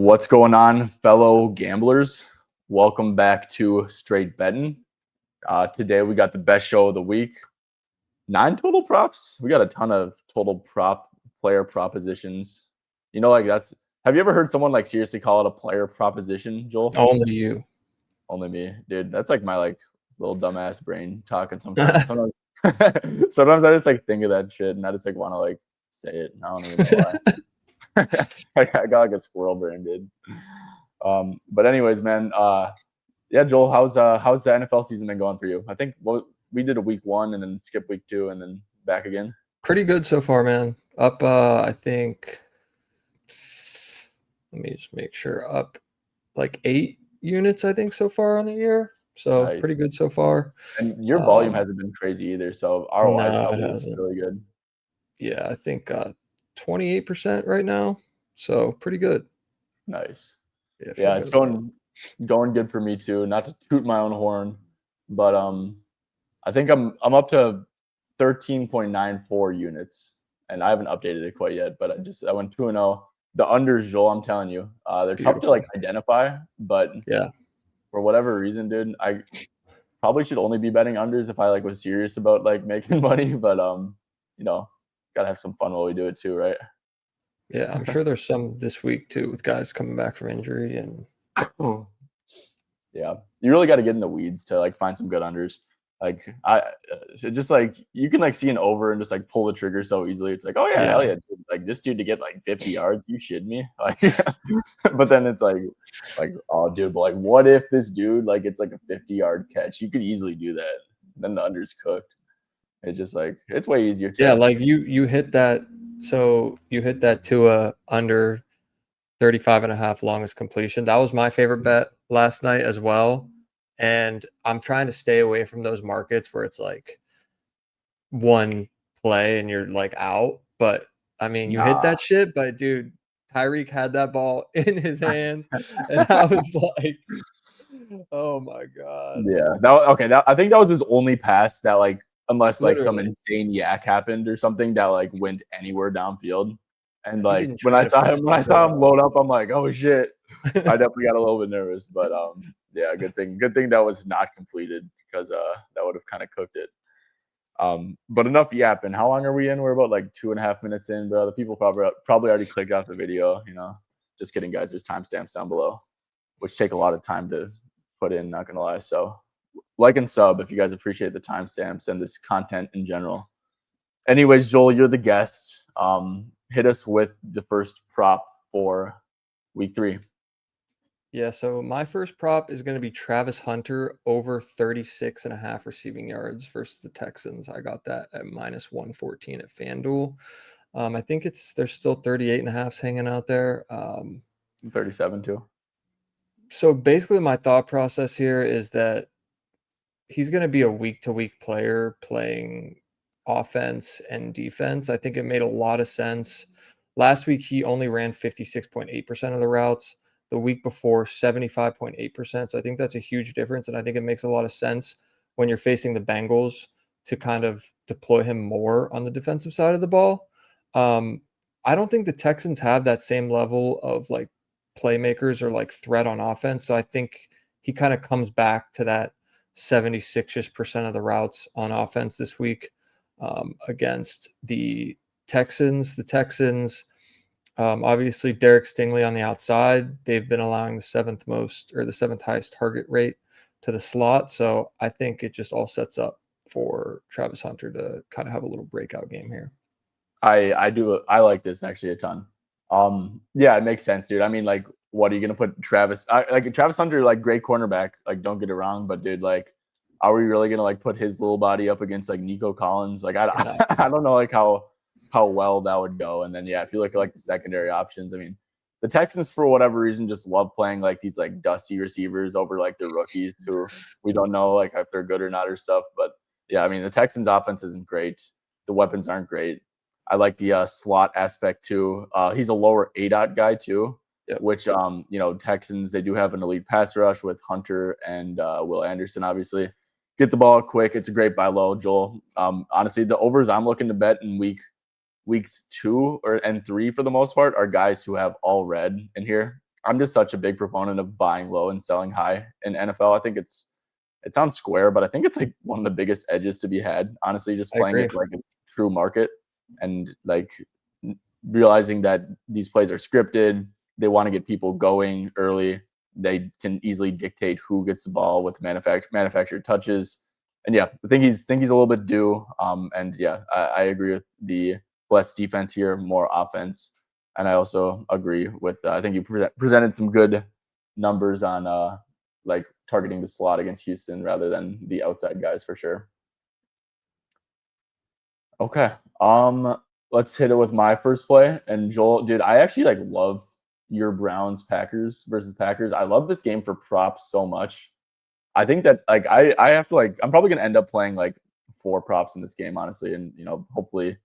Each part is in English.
What's going on, fellow gamblers? Welcome back to Straight Betting. Today we got the best show of the week. 9 total props. We got a ton of total player propositions. You know, like that's. Have you ever heard someone like seriously call it a player proposition, Joel? Only you. Only me, dude. That's like my like little dumbass brain talking sometimes. Sometimes I just like think of that shit and I just like want to like say it. I don't even know why. I got like a squirrel brain, dude. But anyways, man. Yeah, Joel, how's the NFL season been going for you? I think we did a week 1 and then skip week 2 and then back again. Pretty good so far, man. Up, I think. Let me just make sure. Up like 8 units, I think, so far on the year. So Nice. pretty good so far. And your volume hasn't been crazy either, so ROI is probably really good. Yeah, I think 28% right now. So pretty good. Nice. Yeah, it's going good for me too. Not to toot my own horn, but I think I'm up to 13.94 units, and I haven't updated it quite yet. But I went 2-0. The unders, Joel, I'm telling you, they're tough to like identify. But yeah, for whatever reason, dude, I probably should only be betting unders if I like was serious about like making money. But you know, gotta have some fun while we do it too, right? Yeah, I'm sure there's some this week too with guys coming back from injury and. Yeah, you really got to get in the weeds to like find some good unders. Like just like you can like see an over and just like pull the trigger so easily. It's like, oh yeah, hell yeah, dude. Like this dude to get like 50 yards, you shit me? Like, but then it's like, oh dude, but like what if this dude like it's like a 50-yard catch? You could easily do that. Then the under's cooked. It's just like it's way easier to. Yeah, like you hit that. So you hit that to a under 35.5 longest completion. That was my favorite bet last night as well. And I'm trying to stay away from those markets where it's like one play and you're like out. But I mean, you hit that shit, but dude, Tyreek had that ball in his hands. And I was like, oh my God. Yeah. I think that was his only pass that like, unless like some insane yak happened or something that like went anywhere downfield. And like when I saw him load up, I'm like, oh shit. I definitely got a little bit nervous, but yeah, good thing that was not completed because that would have kind of cooked it. But enough yapping. How long are we in? We're about like 2.5 minutes in, bro. The people probably already clicked off the video. You know, just kidding, guys. There's timestamps down below, which take a lot of time to put in. Not gonna lie. So like and sub if you guys appreciate the timestamps and this content in general. Anyways, Joel, you're the guest. Hit us with the first prop for week 3. Yeah, so my first prop is going to be Travis Hunter over 36.5 receiving yards versus the Texans. I got that at -114 at FanDuel. I think there's still 38.5s hanging out there. 37 too. So basically my thought process here is that he's going to be a week-to-week player playing offense and defense. I think it made a lot of sense. Last week, he only ran 56.8% of the routes. The week before, 75.8%. So I think that's a huge difference. And I think it makes a lot of sense when you're facing the Bengals to kind of deploy him more on the defensive side of the ball. I don't think the Texans have that same level of like playmakers or like threat on offense. So I think he kind of comes back to that 76% of the routes on offense this week against the Texans. The Texans, obviously, Derek Stingley on the outside. They've been allowing the 7th highest target rate to the slot. So I think it just all sets up for Travis Hunter to kind of have a little breakout game here. I do. I like this actually a ton. Yeah, it makes sense, dude. I mean, like, what are you gonna put Travis? Like Travis Hunter, like great cornerback. Like, don't get it wrong, but dude, like, are we really gonna like put his little body up against like Nico Collins? Like, I don't know like how well that would go. And then yeah, if you look at like the secondary options, I mean, the Texans for whatever reason just love playing like these like dusty receivers over like the rookies who we don't know like if they're good or not or stuff. But yeah, I mean, the Texans offense isn't great. The weapons aren't great. I like the slot aspect too. He's a lower ADOT guy too, which you know, Texans, they do have an elite pass rush with Hunter and Will Anderson. Obviously, get the ball quick. It's a great buy low, Joel. Honestly, the overs I'm looking to bet in weeks 2 and 3 for the most part are guys who have all red in here. I'm just such a big proponent of buying low and selling high in NFL. I think it sounds square, but I think it's like one of the biggest edges to be had. Honestly, just I playing agree. it like a true market and like realizing that these plays are scripted. They want to get people going early. They can easily dictate who gets the ball with manufactured touches. And yeah, I think he's a little bit due. And yeah, I agree with the less defense here, more offense. And I also agree with I think you presented some good numbers on like targeting the slot against Houston rather than the outside guys for sure. Okay. Let's hit it with my first play. And Joel, dude, I actually like love your Browns Packers versus Packers. I love this game for props so much. I think that like I have to like I'm probably gonna end up playing like 4 props in this game, honestly. And hopefully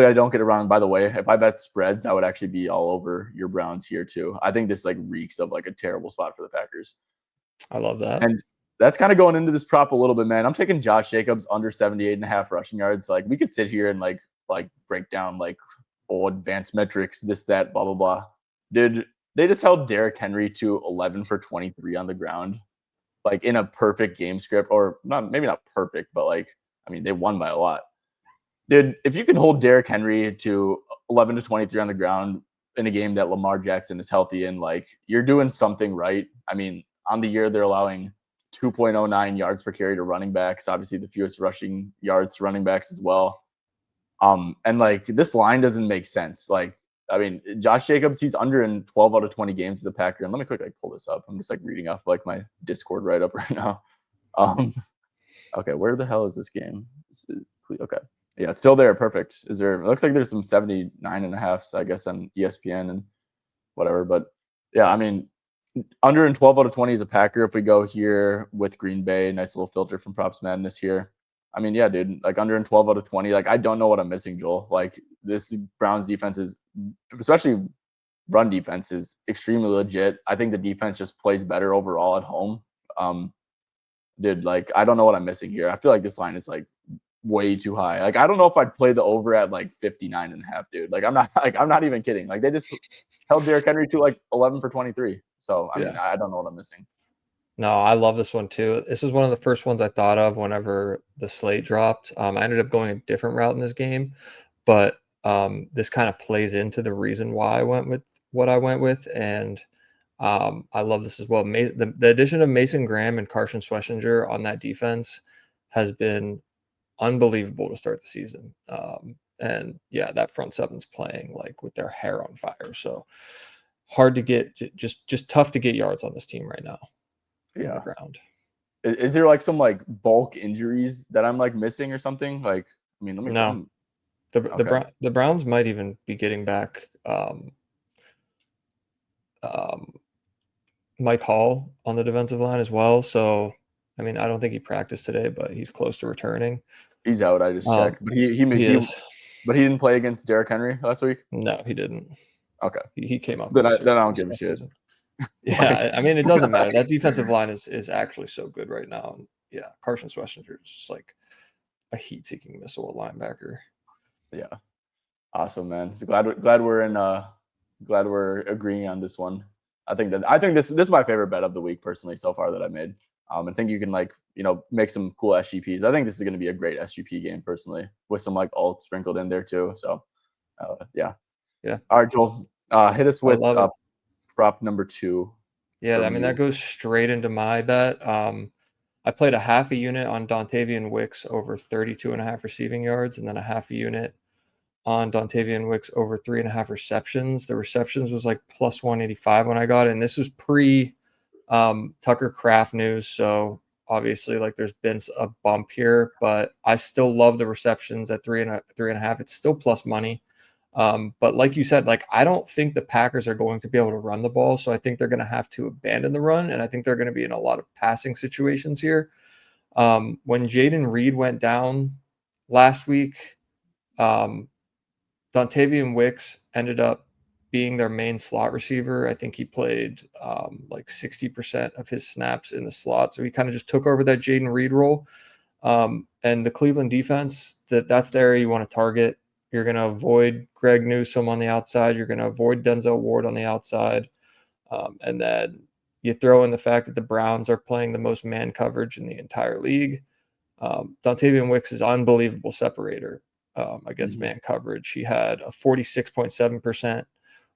I don't get it wrong. By the way, if I bet spreads, I would actually be all over your Browns here too. I think this like reeks of like a terrible spot for the Packers. I love that. And that's kind of going into this prop a little bit, man. I'm taking Josh Jacobs under 78.5 rushing yards. Like we could sit here and like break down like advanced metrics, this, that, blah, blah, blah. Dude, they just held Derrick Henry to 11 for 23 on the ground, like in a perfect game script, or not, maybe not perfect, but like, I mean, they won by a lot. Dude, if you can hold Derrick Henry to 11 to 23 on the ground in a game that Lamar Jackson is healthy in, like you're doing something right. I mean, on the year, they're allowing 2.09 yards per carry to running backs, obviously the fewest rushing yards to running backs as well. And like this line doesn't make sense. Like, I mean, Josh Jacobs, he's under in 12 out of 20 games as a Packer. And let me quickly pull this up. I'm just like reading off like my Discord write up right now. Um, okay, where the hell is this game? Okay. Yeah, it's still there. Perfect. It looks like there's some 79.5s, I guess, on ESPN and whatever. But yeah, I mean, under in 12 out of 20 is a Packer. If we go here with Green Bay, nice little filter from Props Madness here. I mean, yeah, dude, like under in 12 out of 20. Like, I don't know what I'm missing, Joel. Like, this Browns defense is, especially run defense, is extremely legit. I think the defense just plays better overall at home. Dude, like, I don't know what I'm missing here. I feel like this line is like way too high. Like, I don't know if I'd play the over at like 59.5, dude. Like, I'm not even kidding. Like, they just held Derrick Henry to like 11 for 23. So, I mean, I don't know what I'm missing. No, I love this one too. This is one of the first ones I thought of whenever the slate dropped. I ended up going a different route in this game, but this kind of plays into the reason why I went with what I went with, and I love this as well. The addition of Mason Graham and Carson Schlesinger on that defense has been unbelievable to start the season. And yeah, that front seven's playing like with their hair on fire. So hard to get, just tough to get yards on this team right now. On the ground. Is there like some like bulk injuries that I'm like missing or something? Like, I mean, let me no. The Browns might even be getting back Mike Hall on the defensive line as well. So, I mean, I don't think he practiced today, but he's close to returning. He's out. I just checked, but he but he didn't play against Derrick Henry last week. No, he didn't. Okay, he came up. Then I don't give a shit. Yeah, I mean, it doesn't matter. That defensive line is actually so good right now. And yeah, Carson Schlesinger is just like a heat-seeking missile at linebacker. Yeah, awesome, man. So glad we're agreeing on this one. I think this is my favorite bet of the week personally so far that I made. I think you can like make some cool SGPs. I think this is going to be a great SGP game personally with some like alt sprinkled in there too. So yeah. All right, Joel, hit us with prop number 2. Yeah, I mean, that goes straight into my bet. I played a half a unit on Dontavian Wicks over 32.5 receiving yards, and then a half a unit on Dontavian Wicks over 3.5 receptions. The receptions was like plus 185 when I got it, and this was pre Tucker Kraft news. So obviously, like, there's been a bump here, but I still love the receptions at 3.5. It's still plus money. But like you said, like, I don't think the Packers are going to be able to run the ball. So I think they're going to have to abandon the run. And I think they're going to be in a lot of passing situations here. When Jaden Reed went down last week, Dontavian Wicks ended up being their main slot receiver. I think he played like 60% of his snaps in the slot. So he kind of just took over that Jaden Reed role. And the Cleveland defense, that's the area you want to target. You're going to avoid Greg Newsome on the outside. You're going to avoid Denzel Ward on the outside. And then you throw in the fact that the Browns are playing the most man coverage in the entire league. Dontavian Wicks is unbelievable separator against man coverage. He had a 46.7%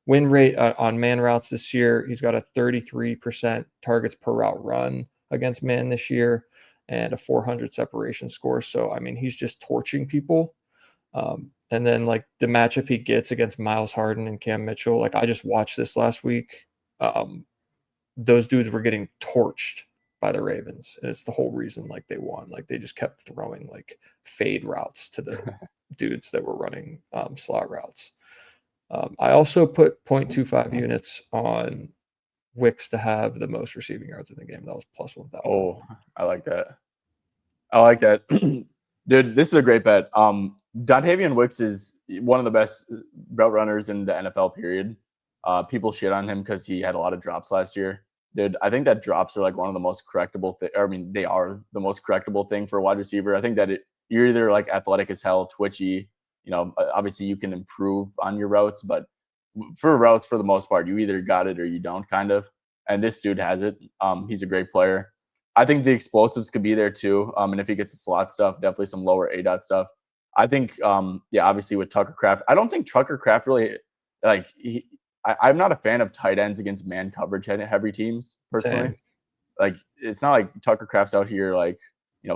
win rate on man routes this year. He's got a 33% targets per route run against man this year and a 400 separation score. So, I mean, he's just torching people. And then, like, the matchup he gets against Miles Harden and Cam Mitchell, like, I just watched this last week. Those dudes were getting torched by the Ravens, and it's the whole reason, like, they won. Like, they just kept throwing, like, fade routes to the dudes that were running slot routes. I also put 0.25 units on Wicks to have the most receiving yards in the game. That was plus 1,000. Oh, I like that. I like that. Dude, this is a great bet. Dontavian Wicks is one of the best route runners in the NFL, period. People shit on him because he had a lot of drops last year. Dude, I think that drops are like one of the most correctable I mean, they are the most correctable thing for a wide receiver. I think that you're either like athletic as hell, twitchy, obviously you can improve on your routes, but for routes, for the most part, you either got it or you don't, kind of. And this dude has it. He's a great player. I think the explosives could be there too. And if he gets the slot stuff, definitely some lower A dot stuff. I think, obviously with Tucker Kraft, I don't think Tucker Kraft really like. I'm not a fan of tight ends against man coverage heavy teams personally. Same. Like, it's not like Tucker Kraft's out here like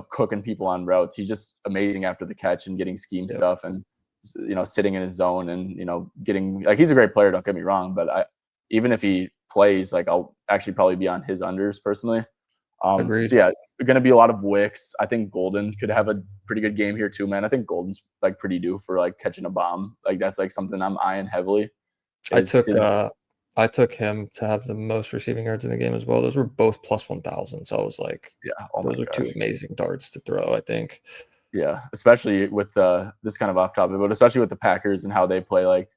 cooking people on routes. He's just amazing after the catch and getting scheme stuff and sitting in his zone and getting, like, he's a great player. Don't get me wrong, but even if he plays, like, I'll actually probably be on his unders personally. Agreed. So yeah, going to be a lot of Wicks. I think Golden could have a pretty good game here too, man. I think Golden's like pretty due for like catching a bomb. Like, that's like something I'm eyeing heavily. I took him to have the most receiving yards in the game as well. Those were both plus 1,000. So I was like, yeah, oh those my are two gosh. amazing darts to throw, I think. Yeah, especially with this kind of off topic, but especially with the Packers and how they play like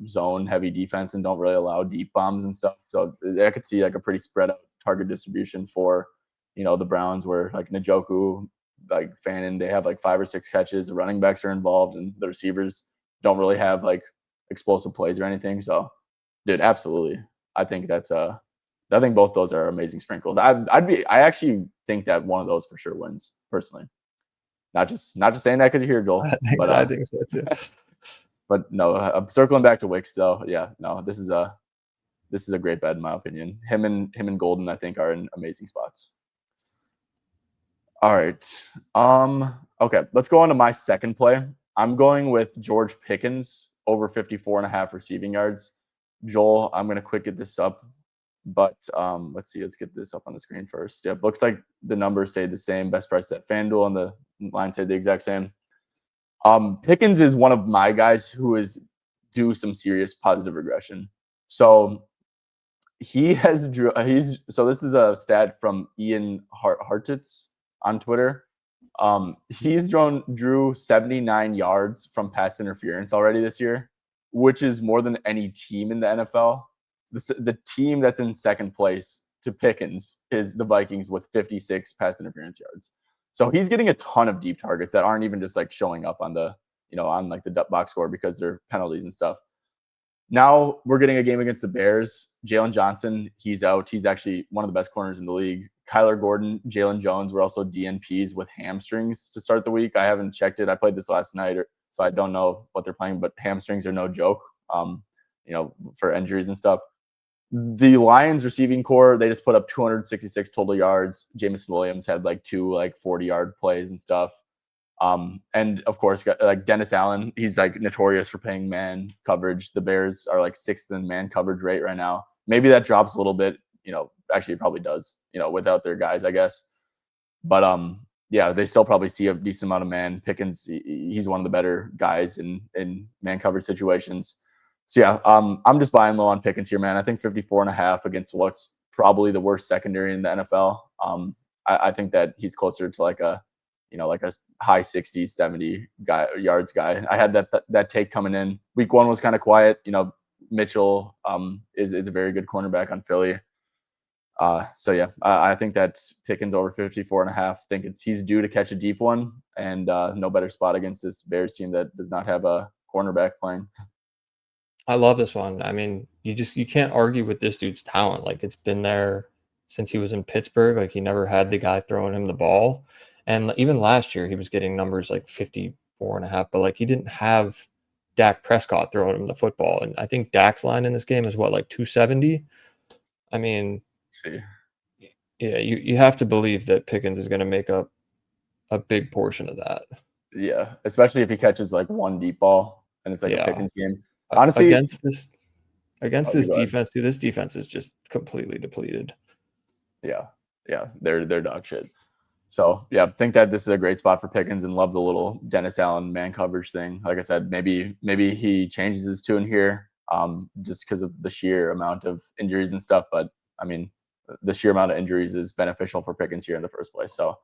zone heavy defense and don't really allow deep bombs and stuff. So I could see like a pretty spread out target distribution for the Browns, where like Njoku, like Fannin, they have like 5 or 6 catches. The running backs are involved, and the receivers don't really have like explosive plays or anything. So, dude, absolutely, I think I think both those are amazing sprinkles. I actually think that one of those for sure wins personally. Not just saying that because you're here, Joel. I think so too. But no, I'm circling back to Wicks though. Yeah, no, this is a great bet in my opinion. Him and Golden, I think, are in amazing spots. All right. Okay, let's go on to my second play. I'm going with George Pickens over 54.5 receiving yards. Joel, I'm gonna quick get this up, but let's see. Let's get this up on the screen first. Yeah, looks like the numbers stayed the same. Best price at FanDuel, and the line stayed the exact same. Pickens is one of my guys who is due some serious positive regression. So so this is a stat from Ian Hartitz on Twitter. He's drew 79 yards from pass interference already this year, which is more than any team in the NFL. The team that's in second place to Pickens is the Vikings with 56 pass interference yards. So he's getting a ton of deep targets that aren't even just like showing up on the, on like the box score because they're penalties and stuff. Now we're getting a game against the Bears. Jalen Johnson, he's out. He's actually one of the best corners in the league. Kyler Gordon, Jalen Jones were also DNPs with hamstrings to start the week. I haven't checked it. I played this last night, so I don't know what they're playing, but hamstrings are no joke, for injuries and stuff. The Lions receiving core, they just put up 266 total yards. Jameson Williams had like 2 like 40-yard plays and stuff. And of course, like Dennis Allen, he's like notorious for playing man coverage. The Bears are like 6th in man coverage rate right now. Maybe that drops a little bit. Actually, it probably does. Without their guys, I guess. But yeah, they still probably see a decent amount of man. Pickens, he's one of the better guys in man coverage situations. So yeah, I'm just buying low on Pickens here, man. I think 54.5 against what's probably the worst secondary in the NFL. I think that he's closer to like a high 60s, 70 yards guy. I had that take coming in. Week 1 was kind of quiet. Mitchell is a very good cornerback on Philly. So yeah, I think that Pickens over 54.5. I think he's due to catch a deep one, and no better spot against this Bears team that does not have a cornerback playing. I love this one. I mean, you can't argue with this dude's talent. Like, it's been there since he was in Pittsburgh. Like, he never had the guy throwing him the ball. And even last year, he was getting numbers like 54.5, but like he didn't have Dak Prescott throwing him the football. And I think Dak's line in this game is what, like 270? I mean, Let's see. yeah, you have to believe that Pickens is going to make up a big portion of that. Yeah, especially if he catches like one deep ball and it's like a Yeah. Pickens game. Honestly, Against oh, you go ahead. defense, dude, this defense is just completely depleted. Yeah, yeah, they're dog shit. So yeah, think that this is a great spot for Pickens and love the little Dennis Allen man coverage thing. Like I said, maybe he changes his tune here, just because of the sheer amount of injuries and stuff. But I mean, the sheer amount of injuries is beneficial for Pickens here in the first place. So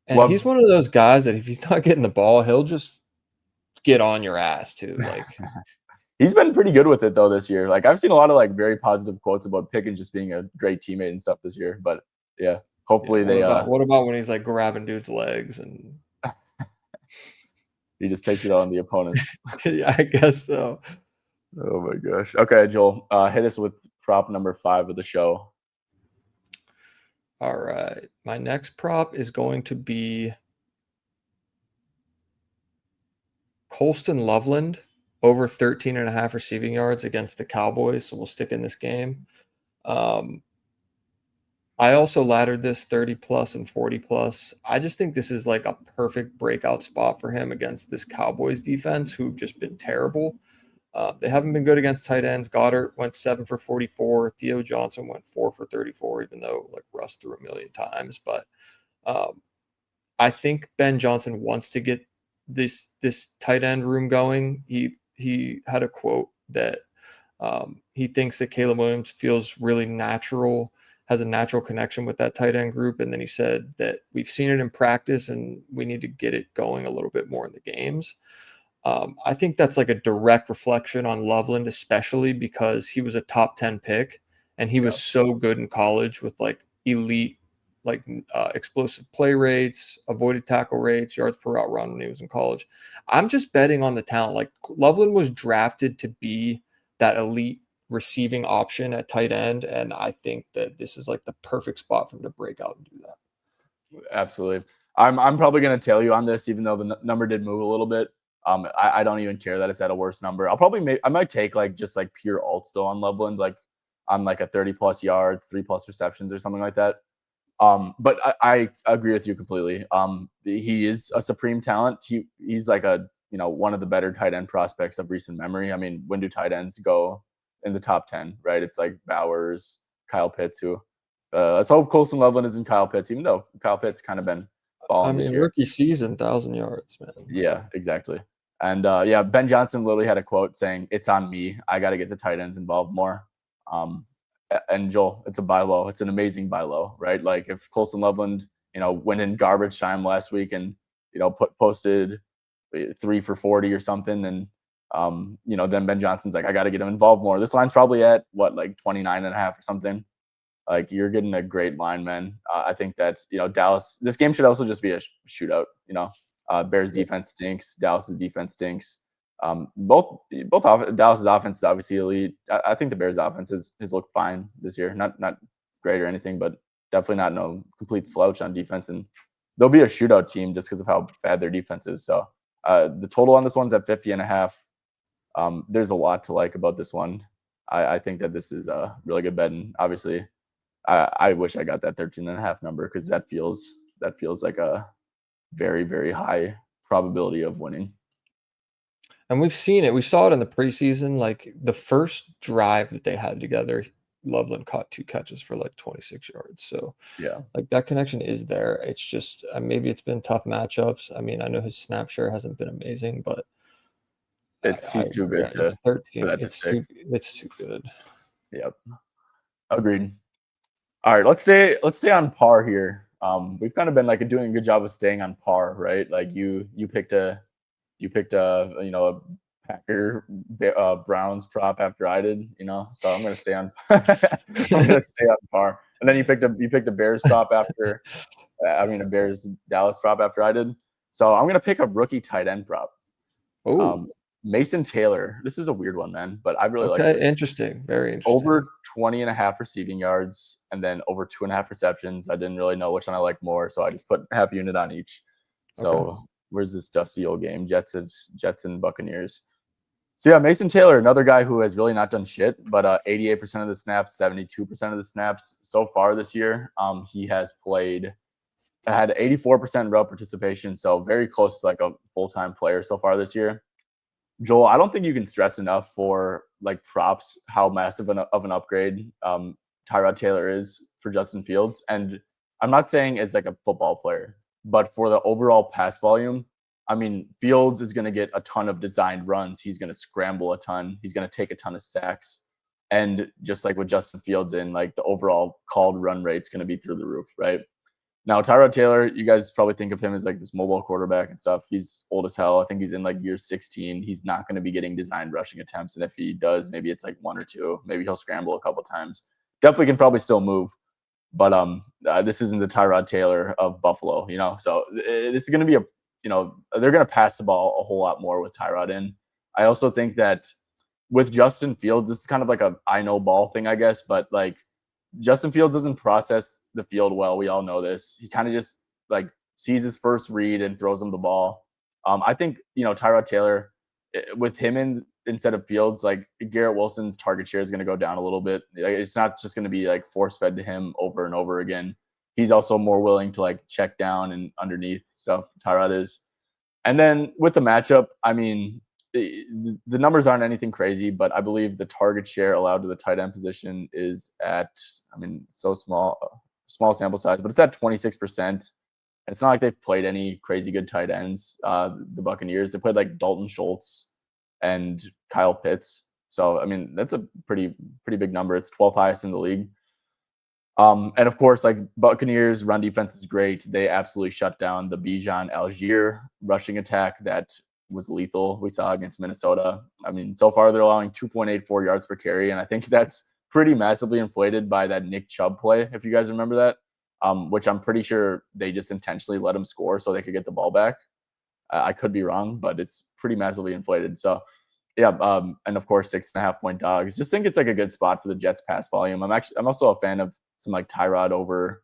And he's love. one of those guys that if he's not getting the ball, he'll just get on your ass too. Like, He's been pretty good with it though this year. Like I've seen a lot of like very positive quotes about Pickens just being a great teammate and stuff this year. But yeah, yeah, hopefully they what about when he's like grabbing dudes' legs and he just takes it on the opponents. yeah, I guess so. Oh my gosh. Okay, Joel, hit us with prop number 5 of the show. All right. My next prop is going to be Colston Loveland over 13.5 receiving yards against the Cowboys. So we'll stick in this game. I also laddered this 30 plus and 40 plus. I just think this is like a perfect breakout spot for him against this Cowboys defense, who've just been terrible. They haven't been good against tight ends. Goddard went 7 for 44. Theo Johnson went 4 for 34, even though like Russ threw a million times. But I think Ben Johnson wants to get this tight end room going. He had a quote that he thinks that Caleb Williams feels really natural, has a natural connection with that tight end group. And then he said that we've seen it in practice and we need to get it going a little bit more in the games. I think that's like a direct reflection on Loveland, especially because he was a top 10 pick and he was so good in college with like elite, like explosive play rates, avoided tackle rates, yards per route run when he was in college. I'm just betting on the talent. Like Loveland was drafted to be that elite receiving option at tight end. And I think that this is like the perfect spot for him to break out and do that. Absolutely. I'm probably going to tail you on this, even though the number did move a little bit. I don't even care that it's at a worse number. I might take like just like pure alt still on Loveland, like on like a 30 plus yards, 3 plus receptions or something like that. But I agree with you completely. He is a supreme talent. He's like a one of the better tight end prospects of recent memory. I mean, when do tight ends go in the top 10? Right? It's like Bowers, Kyle Pitts, who let's hope Colson Loveland isn't Kyle Pitts, even though Kyle Pitts kind of been I balling this mean, year. rookie season, 1,000 yards, man. Yeah, exactly. And yeah, Ben Johnson literally had a quote saying, "It's on me. I got to get the tight ends involved more." And Joel, it's a buy low. It's an amazing buy low, right? Like if Colson Loveland, went in garbage time last week and posted 3 for 40 or something, and then Ben Johnson's like, I got to get him involved more. This line's probably at what, like 29.5 or something. Like you're getting a great line, man. I think that Dallas. This game should also just be a shootout. Bears defense stinks. Dallas's defense stinks. Dallas's offense is obviously elite. I think the Bears' offense has looked fine this year. Not great or anything, but definitely not no complete slouch on defense. And they'll be a shootout team just because of how bad their defense is. So the total on this one's at 50.5. There's a lot to like about this one. I think that this is a really good bet, and obviously, I wish I got that 13.5 number because that feels like a very, very high probability of winning. And we've seen it. We saw it in the preseason. Like the first drive that they had together, Loveland caught 2 catches for like 26 yards. So Yeah, like that connection is there. It's just maybe it's been tough matchups. I mean, I know his snap share hasn't been amazing, but he's too good it's for 13. that to stick. It's too good. Yep, agreed. All right, let's stay on par here. We've kind of been like doing a good job of staying on par, right? Like you picked a a Packer Browns prop after I did, so I'm gonna stay on I'm gonna stay on par. And then you picked a Bears prop after a Bears Dallas prop after I did. So I'm gonna pick a rookie tight end prop. Oh, Um, Mason Taylor. This is a weird one, man, but I really like Okay, this. interesting. Very interesting. Over 20 and a half receiving yards and then over 2.5 receptions. I didn't really know which one I like more, so I just put half unit on each. Okay. So where's this dusty old game? Jets and Buccaneers. So yeah, Mason Taylor, another guy who has really not done shit, but 88% of the snaps, 72% of the snaps so far this year. He has had 84% route participation, so very close to like a full-time player so far this year. Joel, I don't think you can stress enough for like props how massive of an upgrade Tyrod Taylor is for Justin Fields. And I'm not saying as like a football player, but for the overall pass volume, I mean, Fields is going to get a ton of designed runs. He's going to scramble a ton. He's going to take a ton of sacks. And just like with Justin Fields in, like the overall called run rate's going to be through the roof, right? Now, Tyrod Taylor, you guys probably think of him as like this mobile quarterback and stuff. He's old as hell. I think he's in like year 16. He's not going to be getting designed rushing attempts. And if he does, maybe it's like one or two. Maybe he'll scramble a couple times. Definitely can probably still move. But this isn't the Tyrod Taylor of Buffalo, you know? So this is going to be they're going to pass the ball a whole lot more with Tyrod in. I also think that with Justin Fields, this is kind of like a I know ball thing, I guess. But like, Justin Fields doesn't process the field well. We all know this. He kind of just like sees his first read and throws him the ball. I think Tyrod Taylor, with him instead of Fields, like Garrett Wilson's target share is going to go down a little bit. Like, it's not just going to be like force fed to him over and over again. He's also more willing to like check down and underneath stuff. Tyrod is, and then with the matchup, I mean, the numbers aren't anything crazy, but I believe the target share allowed to the tight end position is at, I mean, so small sample size, but it's at 26%. It's not like they've played any crazy good tight ends. The Buccaneers, they played like Dalton Schultz and Kyle Pitts. So, I mean, that's a pretty big number. It's 12th highest in the league. And of course, like Buccaneers run defense is great. They absolutely shut down the Bijan Algier rushing attack that was lethal. We saw against Minnesota. I mean, so far they're allowing 2.84 yards per carry, and I think that's pretty massively inflated by that Nick Chubb play, if you guys remember that, which I'm pretty sure they just intentionally let him score so they could get the ball back. I could be wrong, but it's pretty massively inflated. So, yeah, and of course 6.5-point dogs. Just think it's like a good spot for the Jets pass volume. I'm also a fan of some like Tyrod over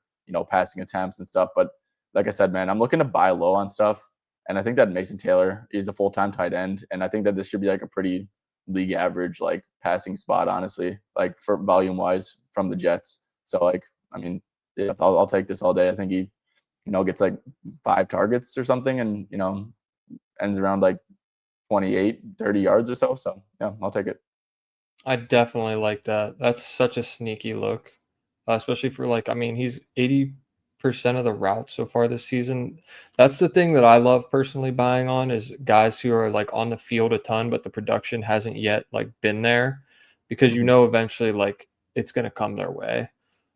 passing attempts and stuff. But like I said, man, I'm looking to buy low on stuff. And I think that Mason Taylor is a full-time tight end. And I think that this should be like a pretty league average, like passing spot, honestly, like for volume wise from the Jets. So like, I mean, yeah, I'll take this all day. I think he, gets like 5 targets or something and, ends around like 28, 30 yards or so. So yeah, I'll take it. I definitely like that. That's such a sneaky look, especially for like, I mean, he's 80% of the routes so far this season. That's the thing that I love personally buying on is guys who are like on the field a ton, but the production hasn't yet like been there because eventually like it's going to come their way.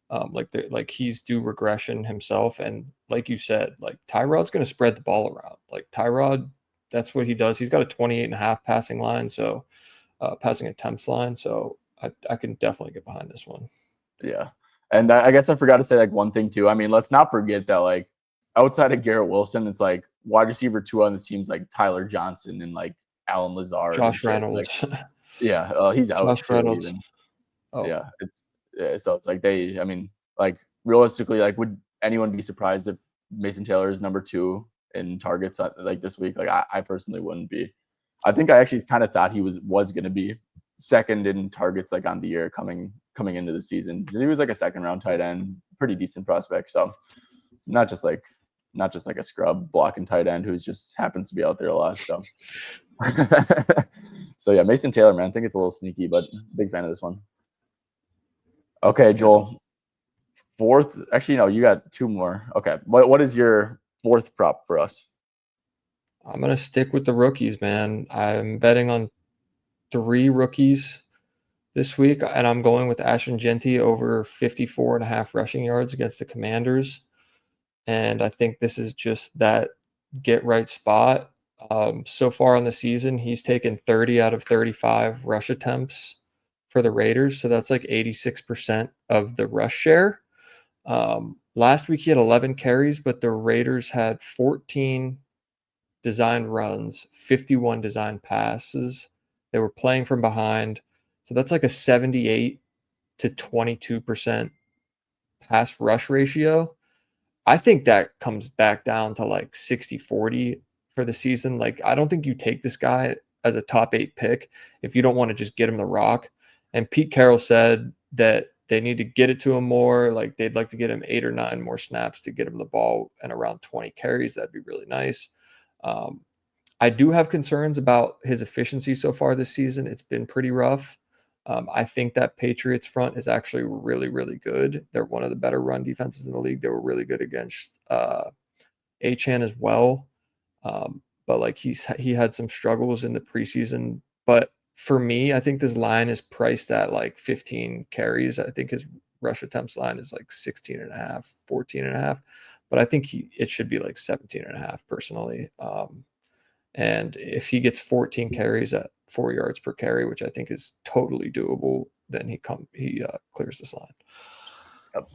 Like he's due regression himself. And like you said, like Tyrod's going to spread the ball around. Like Tyrod, that's what he does. He's got a 28.5 passing line. So passing attempts line. So I can definitely get behind this one. Yeah. And I guess I forgot to say like one thing too. I mean, let's not forget that like outside of Garrett Wilson, it's like wide receiver 2 on the team's like Tyler Johnson and like Alan Lazard and Josh shit. Like, Reynolds. yeah, he's out Josh too Reynolds. even. Oh, Yeah, so it's like I mean, like realistically, like would anyone be surprised if Mason Taylor is number 2 in targets like this week? Like I personally wouldn't be. I think I actually kind of thought he was going to be second in targets like on the year coming into the season. He was like a second round tight end, pretty decent prospect. So not just like a scrub blocking tight end who just happens to be out there a lot. So so yeah, Mason Taylor, man, I think it's a little sneaky, but big fan of this one. Okay, Joel. Fourth, actually, no, you got 2 more. Okay, what is your 4th prop for us? I'm going to stick with the rookies, man. I'm betting on 3 rookies this week, and I'm going with Ashton Genty over 54.5 rushing yards against the Commanders. And I think this is just that get right spot. So far in the season, he's taken 30 out of 35 rush attempts for the Raiders. So that's like 86% of the rush share. Last week he had 11 carries, but the Raiders had 14 designed runs, 51 designed passes. They were playing from behind. So that's like a 78 to 22% pass rush ratio. I think that comes back down to like 60-40 for the season. Like, I don't think you take this guy as a top 8 pick if you don't want to just get him the rock. And Pete Carroll said that they need to get it to him more. Like, they'd like to get him 8 or 9 more snaps to get him the ball and around 20 carries. That'd be really nice. I do have concerns about his efficiency so far this season. It's been pretty rough. I think that Patriots front is actually really, really good. They're one of the better run defenses in the league. They were really good against Achan as well. But like he had some struggles in the preseason. But for me, I think this line is priced at like 15 carries. I think his rush attempts line is like 16 and a half, 14 and a half. But I think it should be like 17 and a half personally. And if he gets 14 carries at 4 yards per carry, which I think is totally doable, then he clears this line. Yep.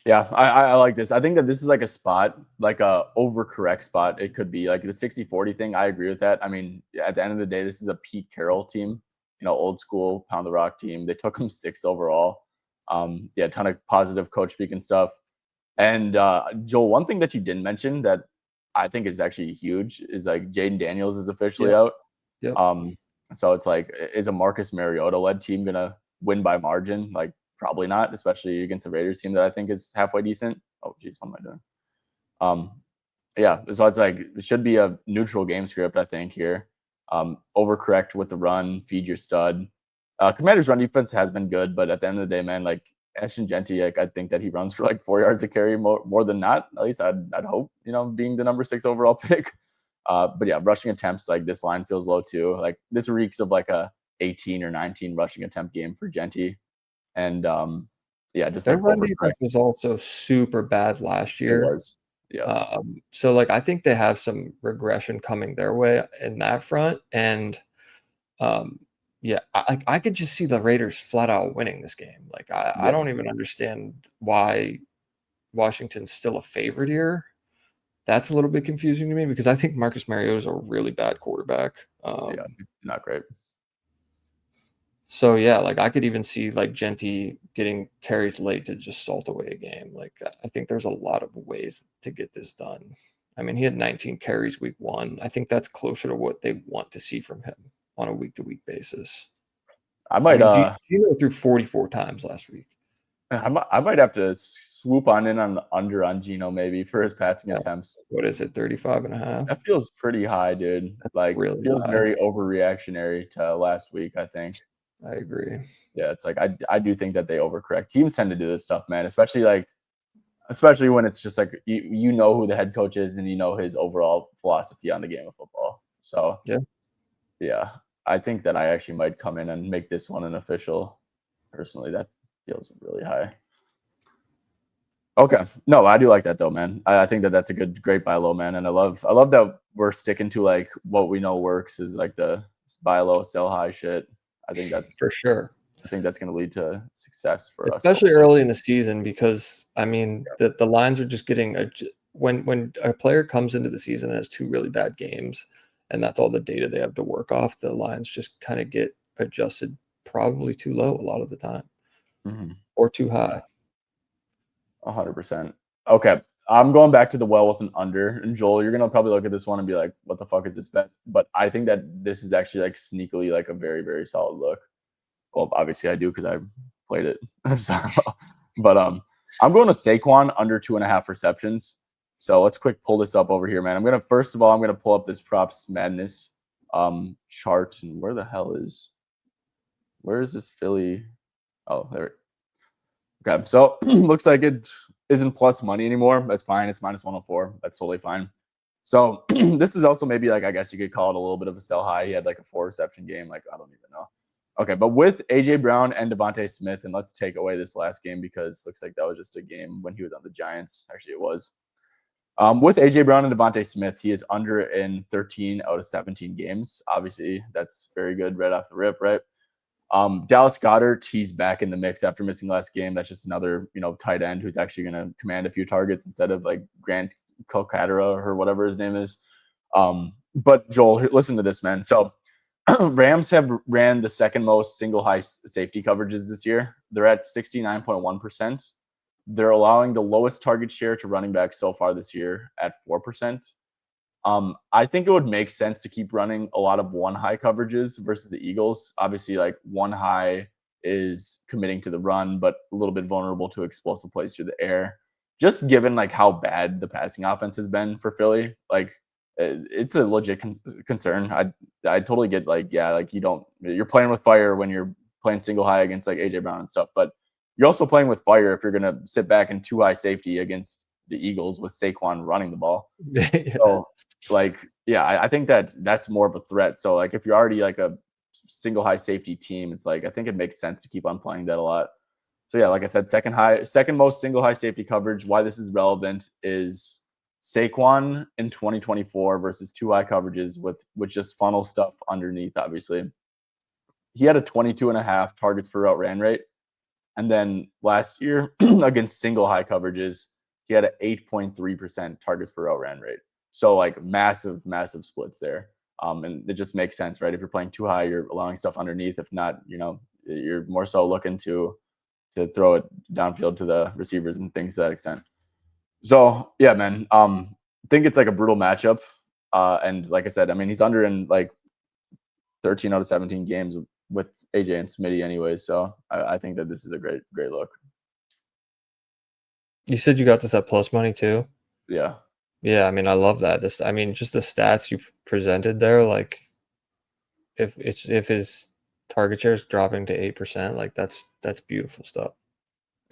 Yeah, I like this. I think that this is like a spot, like a overcorrect spot. It could be like the 60-40 thing. I agree with that. I mean, at the end of the day, this is a Pete Carroll team, old school pound the rock team. They took him 6th overall. Yeah, a ton of positive coach speak and stuff. And Joel, one thing that you didn't mention that I think is actually huge is like Jaden Daniels is officially out. Yep. So it's like, is a Marcus Mariota led team gonna win by margin? Like, probably not, especially against the Raiders team that I think is halfway decent. Oh, geez, what am I doing? Yeah, so it's like it should be a neutral game script, I think here. Overcorrect with the run, feed your stud. Commanders' run defense has been good, but at the end of the day, man, like Ashton Genty, like I think that he runs for like 4 yards a carry more than not. At least I'd hope, being the number 6 overall pick. But yeah, rushing attempts, like this line feels low too. Like this reeks of like a 18 or 19 rushing attempt game for Genty. And yeah, just Their like run defense overcorrect. was also super bad last It year. was. Yeah. So like I think they have some regression coming their way in that front. And yeah, I could just see the Raiders flat out winning this game. Like I Yeah. don't even understand why Washington's still a favorite here. That's a little bit confusing to me because I think Marcus Mariota is a really bad quarterback. Yeah. Not great. So yeah, like I could even see like Genty getting carries late to just salt away a game. Like I think there's a lot of ways to get this done. I mean, he had 19 carries week 1. I think that's closer to what they want to see from him on a week-to-week basis. I I might mean, Gino threw 44 times last week. I might have to swoop in on the under on Gino maybe for his passing attempts. What is it, 35 and a half? That feels pretty high, dude. That's Like really feels high. very overreactionary to last week, I think. I agree. Yeah, it's like I do think that they overcorrect. Teams tend to do this stuff, man, especially when it's just like you know who the head coach is and you know his overall philosophy on the game of football. So yeah, I think that I actually might come in and make this one an official. Personally, that feels really high. Okay, no, I do like that though, man. I think that that's a great buy low, man, and I love that we're sticking to like what we know works is like the buy low, sell high shit. I think that's for sure. I think that's going to lead to success for us, especially early in the season, because I mean the lines are just getting when a player comes into the season and has 2 really bad games, and that's all the data they have to work off. The lines just kind of get adjusted probably too low a lot of the time, or too high. 100%. Okay, I'm going back to the well with an under, and Joel, you're gonna probably look at this one and be like, "What the fuck is this bet?" But I think that this is actually like sneakily like a very very solid look. Well, obviously I do because I played it. So, but I'm going to Saquon under 2.5 receptions. So let's quick pull this up over here, man. First of all, I'm gonna pull up this props madness chart, and where is this Philly? Oh, there. Okay, so looks like it isn't plus money anymore. That's fine. It's minus 104. That's totally fine. So this is also maybe like I guess you could call it a little bit of a sell high. He had like a 4 reception game. Like I don't even know. Okay, but with AJ Brown and Devontae Smith, and let's take away this last game because it looks like that was just a game when he was on the Giants. Actually, it was. With AJ Brown and Devontae Smith, he is under in 13 out of 17 games. Obviously, that's very good right off the rip, right? Dallas Goedert, he's back in the mix after missing last game. That's just another, tight end who's actually going to command a few targets instead of like Grant Calcaterra or whatever his name is. But Joel, listen to this, man. So Rams have ran the second most single high safety coverages this year. They're at 69.1%. They're allowing the lowest target share to running backs so far this year at 4%. I think it would make sense to keep running a lot of one high coverages versus the Eagles. Obviously, like one high is committing to the run, but a little bit vulnerable to explosive plays through the air. Just given like how bad the passing offense has been for Philly, like it's a legit concern. I totally get like yeah, like you're playing with fire when you're playing single high against like AJ Brown and stuff, but you're also playing with fire if you're gonna sit back in two high safety against the Eagles with Saquon running the ball. Yeah. So like, yeah, I think that's more of a threat. So like if you're already like a single high safety team, it's like I think it makes sense to keep on playing that a lot. So yeah, like I said, second most single high safety coverage. Why this is relevant is Saquon in 2024 versus two high coverages with just funnel stuff underneath, obviously. He had a 22.5 targets per route ran rate. And then last year against single high coverages, he had an 8.3% targets per route ran rate. So like massive, massive splits there. And it just makes sense, right? If you're playing too high, you're allowing stuff underneath. If not, you're more so looking to throw it downfield to the receivers and things to that extent. So yeah, man. I think it's like a brutal matchup. And like I said, I mean, he's under in like 13 out of 17 games with AJ and Smitty anyway. So I think that this is a great look. You said you got this at plus money too? Yeah. Yeah, I mean, I love that. I mean, just the stats you presented there, like if his target share is dropping to 8%, like that's beautiful stuff.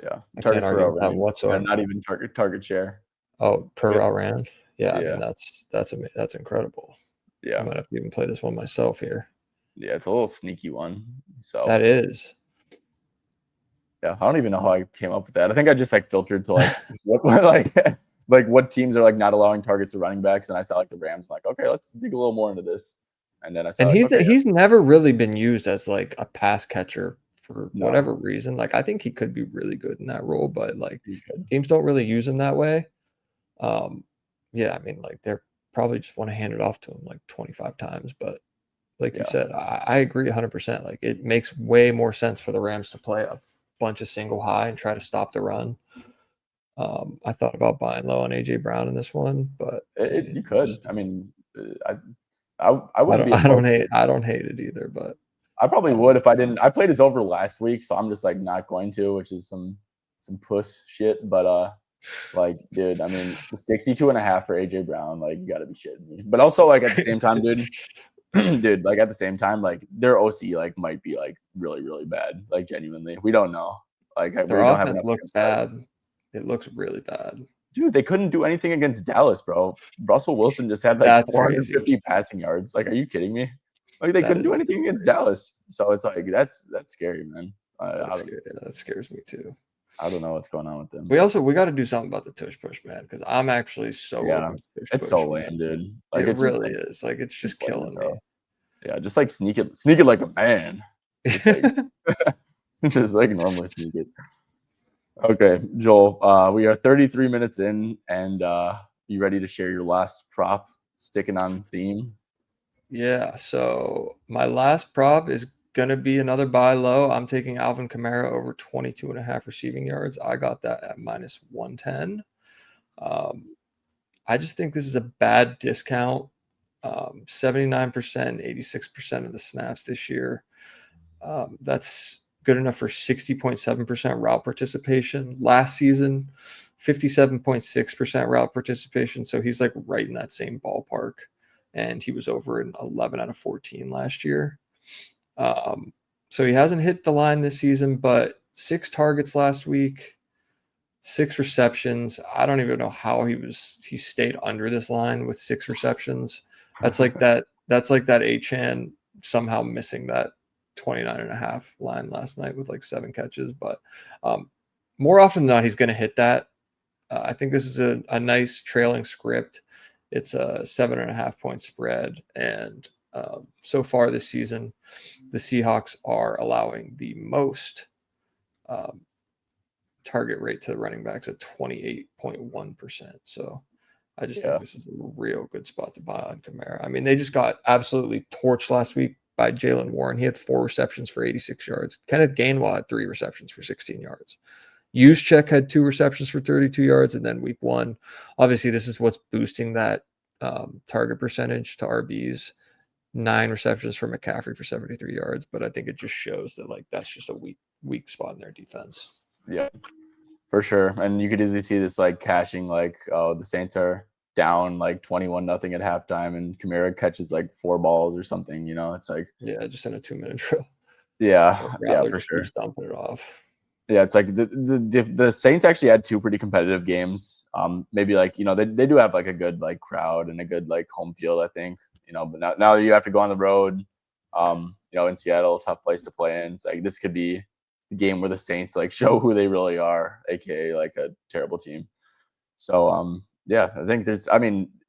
Yeah. I can't Targets per argue route with that ran. Yeah, whatsoever. not even target share. Oh, per Yeah. route ran? Yeah, I mean Yeah. that's incredible. I Yeah. might have to even play this one myself here. Yeah. It's a little sneaky one. So That is. yeah, I don't even know how I came up with that. I think I just like filtered to like what like like what teams are like not allowing targets to running backs, and I saw like the Rams. I'm like, okay, let's dig a little more into this. And then I saw And like, okay, he's never really been used as like a pass catcher for no, whatever reason. Like I think he could be really good in that role, but like you could. teams don't really use him that way. Yeah, I mean, like they're probably just want to hand it off to him like 25 times. But like you Yeah, said, I agree 100%. Like it makes way more sense for the Rams to play a bunch of single high and try to stop the run. I thought about buying low on AJ Brown in this one, but you could. just I mean, I wouldn't be I don't opposed to hate it. I don't hate it either. But I probably would if I didn't. I played his over last week, so I'm just like not going to, which is some puss shit. But like, dude, I mean, the 62.5 for AJ Brown, like, you got to be shitting me. But also, like, at the same time, dude, dude, like, at the same time, like, their OC, like, might be, like, really, really bad. Like, genuinely. We don't know. Like, their we don't have offense enough looks sample size. bad. It looks really bad. Dude, they couldn't do anything against Dallas, bro. Russell Wilson just had, like, That's crazy. 450 passing yards. Like, are you kidding me? Like, they That couldn't is do anything against Dallas. So it's like, that's scary, man. that's scary. That scares me too. I don't know what's going on with them. We got to do something about the tush push, man, because I'm actually so Yeah. over the tush It's push. so lame, dude. Like, It it's just, really like, is. Like it's just it's lame as killing me. hell. Yeah, just like sneak it like a man. Just like just like normally sneak it. Okay, Joel. We are 33 minutes in, and you ready to share your last prop? Sticking on theme. Yeah. So my last prop is gonna be another buy low. I'm taking Alvin Kamara over 22.5 receiving yards. I got that at minus 110. Um, I just think this is a bad discount. 79%, 86% of the snaps this year. That's good enough for 60.7% route participation. Last season, 57.6% route participation. So he's like right in that same ballpark. And he was over in 11 out of 14 last year. So he hasn't hit the line this season, but 6 targets last week, 6 receptions. I don't even know how he stayed under this line with 6 receptions. That's like that Achan somehow missing that 29.5 line last night with like 7 catches. But more often than not, he's going to hit that. I think this is a nice trailing script. It's a 7.5 point spread. And so far this season, the Seahawks are allowing the most target rate to the running backs at 28.1%. So I just think this is a real good spot to buy on Kamara. I mean, they just got absolutely torched last week by Jalen Warren. He had 4 receptions for 86 yards. Kenneth Gainwell had 3 receptions for 16 yards. Juszczyk had 2 receptions for 32 yards. And then week 1, obviously this is what's boosting that target percentage to RBs. 9 receptions for McCaffrey for 73 yards. But I think it just shows that like that's just a weak spot in their defense. Yeah, for sure. And you could easily see this like cashing, like, oh, the Saints are down like 21-0 at halftime, and Kamara catches like 4 balls or something. You know, it's like, yeah, just in a 2-minute drill. Yeah, for sure. Just dumping it off. Yeah, it's like the Saints actually had 2 pretty competitive games. Maybe like, you know, they do have like a good like crowd and a good like home field, I think. You know, but now you have to go on the road. You know, in Seattle, tough place to play in. It's like this could be the game where the Saints like show who they really are, aka like a terrible team. So yeah, I think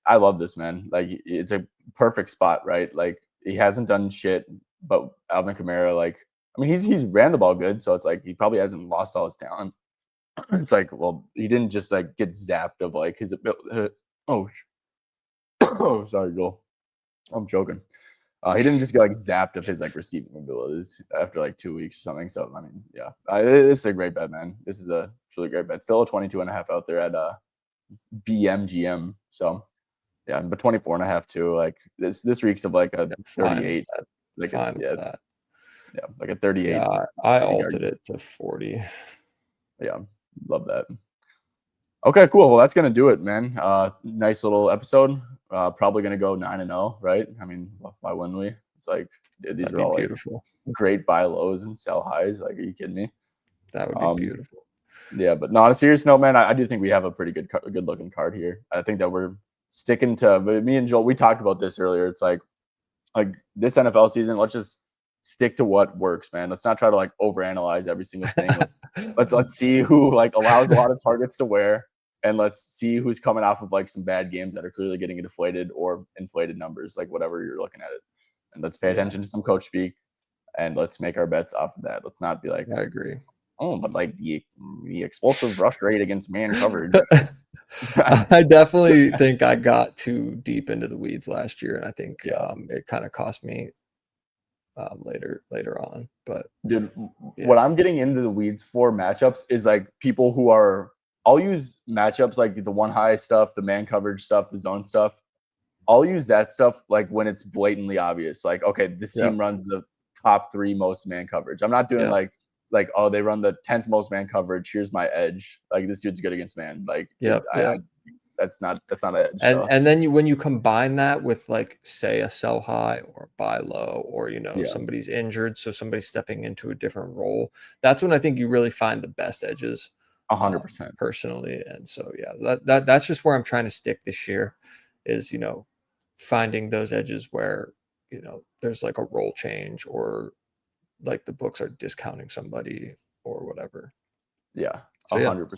I love this, man. Like it's a perfect spot, right? Like he hasn't done shit, but Alvin Kamara, like, I mean, he's ran the ball good, so it's like he probably hasn't lost all his talent. It's like, well, he didn't just like get zapped of like his ability. Oh, sorry, Joel. I'm joking. He didn't just get like zapped of his like receiving abilities after like 2 weeks or something. So I mean, yeah, it's a great bet, man. This is a truly great bet. Still a 22.5 out there at BMGM. So yeah, but 24.5 too. Like this reeks of like a 38. Like like a 38. Yeah, I altered it to 40. Yeah, love that. Okay, cool. Well, that's gonna do it, man. Nice little episode. Probably gonna go 9-0, right? I mean, why wouldn't we? It's like, dude, these are all beautiful. Like great buy lows and sell highs. Like, are you kidding me? That would be beautiful. Yeah, but no, on a serious note, man, I do think we have a pretty good looking card here. I think that we're sticking to. But me and Joel, we talked about this earlier. It's like this NFL season, let's just stick to what works, man. Let's not try to like overanalyze every single thing. Let's see who like allows a lot of targets to wear, and let's see who's coming off of like some bad games that are clearly getting deflated or inflated numbers, like whatever you're looking at it. And let's pay attention to some coach speak, and let's make our bets off of that. Let's not be like, I agree. Oh, but like the explosive rush rate against man coverage. I definitely think I got too deep into the weeds last year, and I think it kind of cost me later on. But dude, what I'm getting into the weeds for matchups is like people who are. I'll use matchups like the one high stuff, the man coverage stuff, the zone stuff. I'll use that stuff like when it's blatantly obvious. Like, okay, this team runs the top 3 most man coverage. I'm not doing like, oh, they run the 10th most man coverage. Here's my edge. Like, this dude's good against man. Like, that's not an edge. And then when you combine that with like, say, a sell high or buy low, or somebody's injured, so somebody's stepping into a different role, that's when I think you really find the best edges. 100% personally. And so that's just where I'm trying to stick this year, is finding those edges where there's like a role change, or like the books are discounting somebody or whatever. Yeah, 100%.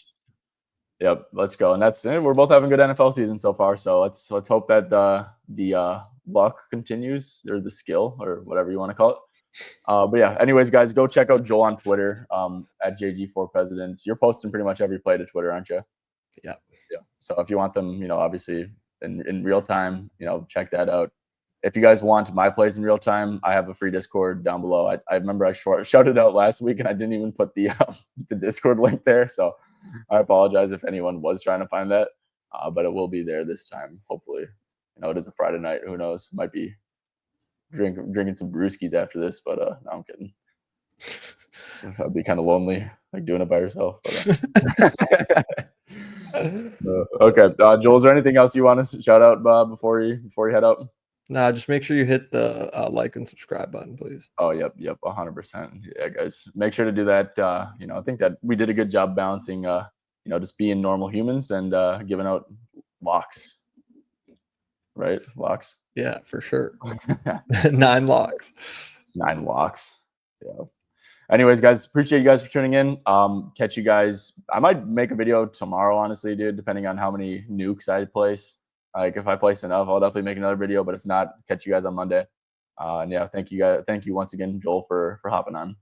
Yep, let's go. And we're both having a good NFL season so far. So let's hope that the luck continues, or the skill, or whatever you want to call it. But yeah, anyways, guys, go check out Joel on Twitter at JG4President. You're posting pretty much every play to Twitter, aren't you? Yeah. So if you want them, obviously in real time, check that out. If you guys want my plays in real time, I have a free Discord down below. I remember I shouted out last week, and I didn't even put the Discord link there. So I apologize if anyone was trying to find that, but it will be there this time. Hopefully, it is a Friday night. Who knows? Might be drinking some brewskis after this, but no, I'm kidding. That'd be kind of lonely, like doing it by yourself. But, okay, Joel, is there anything else you want to shout out before you head out? Nah, just make sure you hit the like and subscribe button, please. Oh, yep, 100%. Yeah, guys, make sure to do that. I think that we did a good job balancing, just being normal humans and giving out locks, right? Locks. Yeah, for sure. 9 locks. 9 locks. Yeah. Anyways, guys, appreciate you guys for tuning in. Catch you guys. I might make a video tomorrow, honestly, dude, depending on how many nukes I place. Like, if I place enough, I'll definitely make another video. But if not, catch you guys on Monday. And yeah, thank you guys. Thank you once again, Joel, for hopping on.